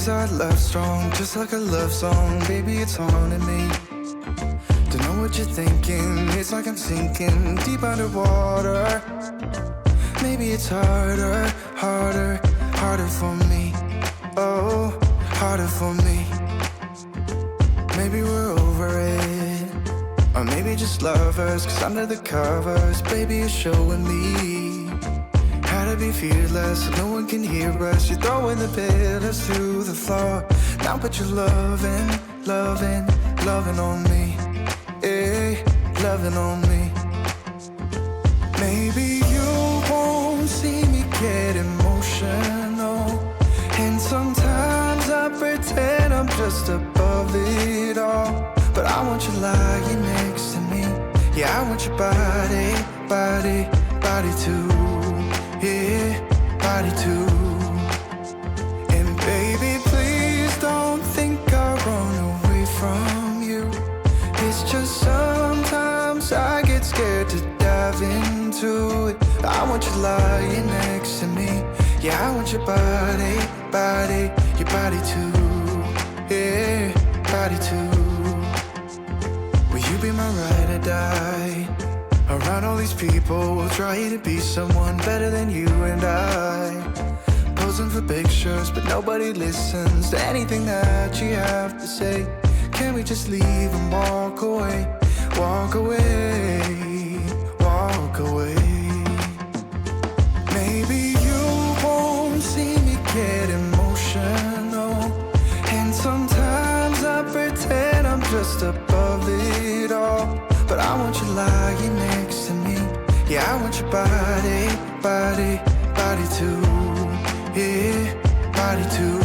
Is our love strong, just like a love song? Baby, it's haunting me. Don't know what you're thinking, it's like I'm sinking deep underwater. Maybe it's harder, harder, harder for me. Oh, harder for me. Maybe we're over it, or maybe just lovers, cause under the covers, baby, you're showing me how to be fearless, so no one can hear us. You're throwing the pillars to the floor. Now put your loving, loving, loving on me. Eh, loving on me. Maybe you won't see me get emotional, and sometimes I pretend I'm just above it all. But I want you lying next to me. Yeah, I want your body, body, body too. Yeah, body too. And baby, please don't think I'll run away from you. It's just sometimes I get scared to dive into it. I want you lying next to me. Yeah, I want your body, body, your body too. Yeah, body too. Will you be my ride or die? Around all these people, we'll try to be someone better than you and I. Posing for pictures, but nobody listens to anything that you have to say. Can we just leave and walk away? Walk away, walk away. Maybe you won't see me get emotional, and sometimes I pretend I'm just above it all. But I want you lying next to me. Yeah, I want your body, body, body too. Yeah, body too.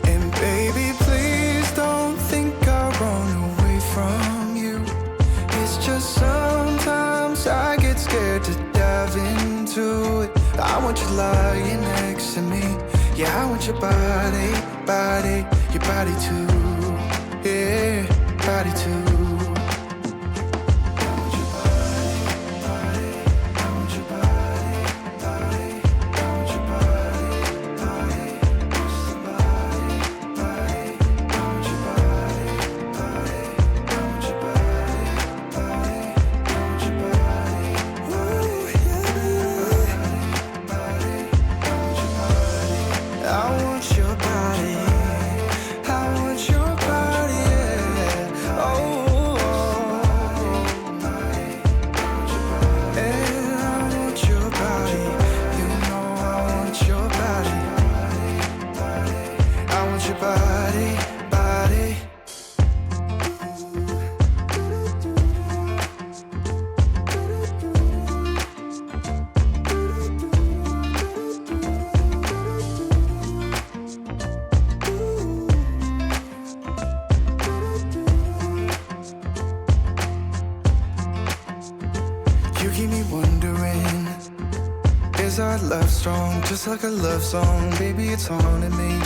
And baby, please don't think I'll run away from you. It's just sometimes I get scared to dive into it. I want you lying next to me. Yeah, I want your body, body, your body too. Yeah, body too. Just like a love song, baby, it's haunting me.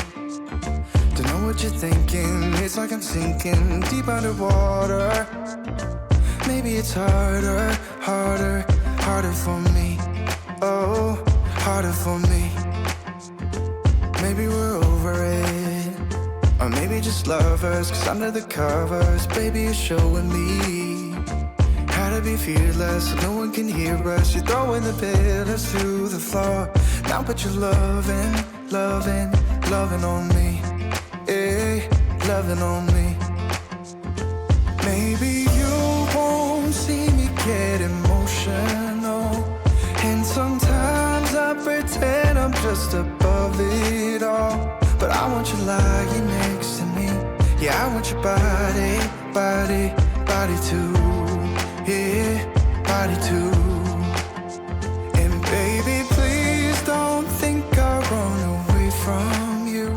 Don't know what you're thinking, it's like I'm sinking deep underwater. Maybe it's harder, harder, harder for me. Oh, harder for me. Maybe we're over it, or maybe just lovers, cause under the covers, baby, you're showing me how to be fearless, so no one can hear us. You're throwing the pillars to the floor. Now put your loving, loving, loving on me. Eh, loving on me. Maybe you won't see me get emotional, and sometimes I pretend I'm just above it all. But I want you lying next to me. Yeah, I want your body, body, body too. Yeah, body too. And baby, please don't think I'll run away from you.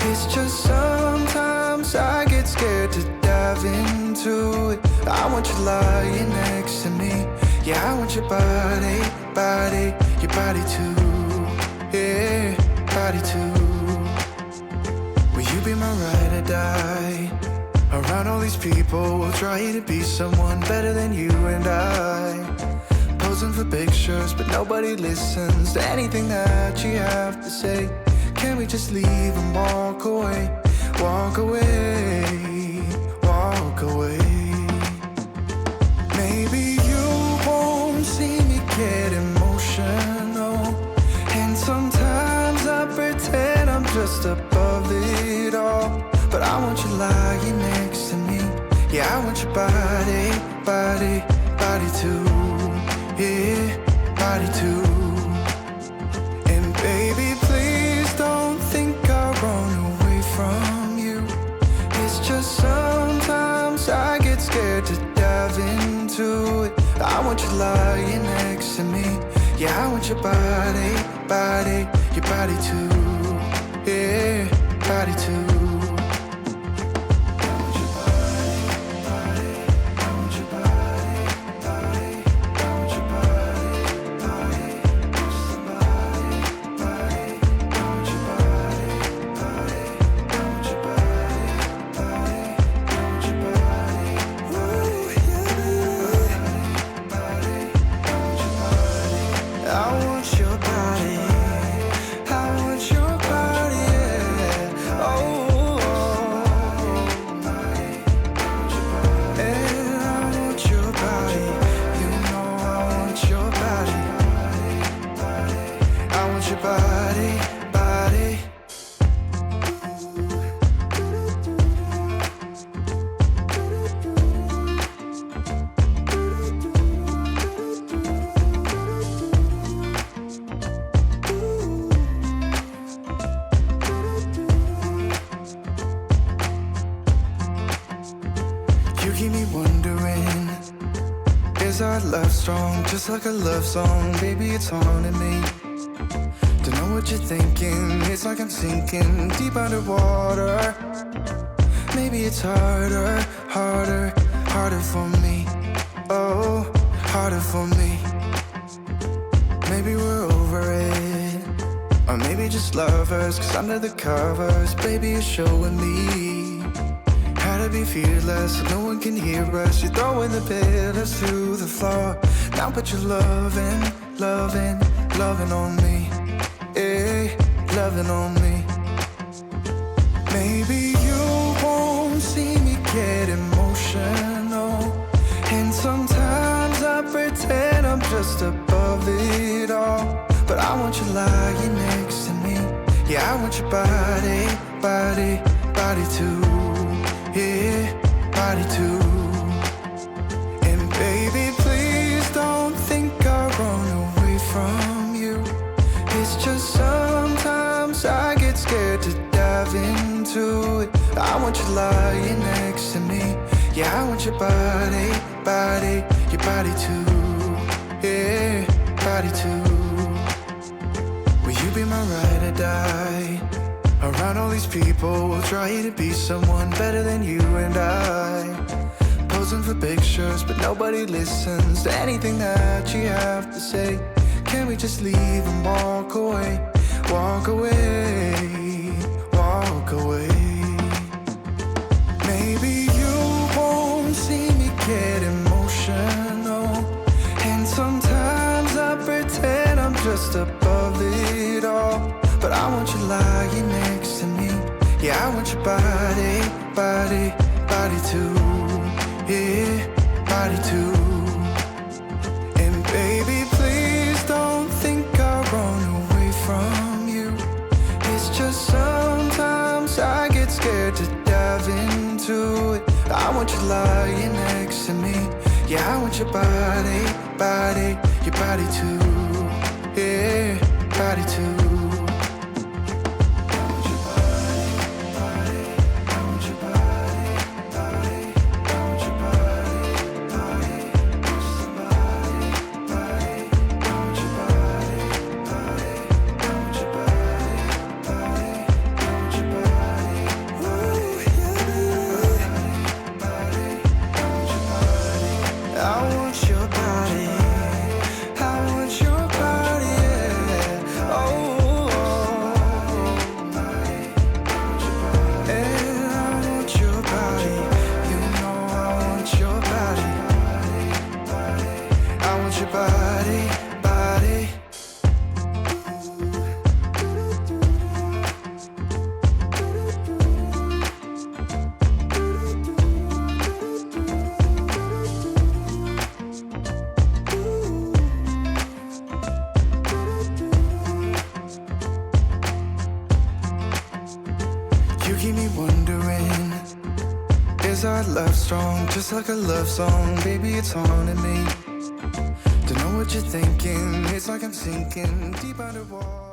It's just sometimes I get scared to dive into it. I want you lying next to me. Yeah, I want your body, body, your body too. Yeah, body too. Will you be my ride or die? Around all these people, we'll try to be someone better than you and I. Posing for pictures, but nobody listens to anything that you have to say. Can we just leave and walk away? Walk away, walk away. Maybe you won't see me get emotional, and sometimes I pretend I'm just above it all. But I want you lying next to me. Yeah, I want your body, body, body too. Yeah, body too. And baby, please don't think I'll run away from you. It's just sometimes I get scared to dive into it. I want you lying next to me. Yeah, I want your body, body, your body too. Yeah, body too. Just like a love song, baby, it's haunting me. Don't know what you're thinking, it's like I'm sinking deep underwater. Maybe it's harder, harder, harder for me. Oh, harder for me. Maybe we're over it, or maybe just lovers, 'cause under the covers, baby, you're showing me how to be fearless so no one can hear us. You're throwing the pillars through the floor. Now put your loving, loving, loving on me. Yeah, loving on me. Maybe you won't see me get emotional, and sometimes I pretend I'm just above it all. But I want you lying next to me. Yeah, I want your body, body, body too. Yeah, body too. And baby, please don't think I'll run away from you. It's just sometimes I get scared to dive into it. I want you lying next to me. Yeah, I want your body, body, your body too. Yeah, body too. Will you be my ride or die? Around all these people, we'll try to be someone better than you and I. Posing for pictures, but nobody listens to anything that you have to say. Can we just leave and walk away? Walk away, walk away. Maybe you won't see me get emotional, and sometimes I pretend I'm just above it all. But I want you lying next to me. Yeah, I want your body, body, body too. Yeah, body too. And baby, please don't think I'll run away from you. It's just sometimes I get scared to dive into it. I want you lying next to me. Yeah, I want your body, body, your body too. Yeah, body too. Oh You keep me wondering, is our love strong, just like a love song? Baby, it's haunting me. To know what you're thinking, it's like I'm sinking deep underwater.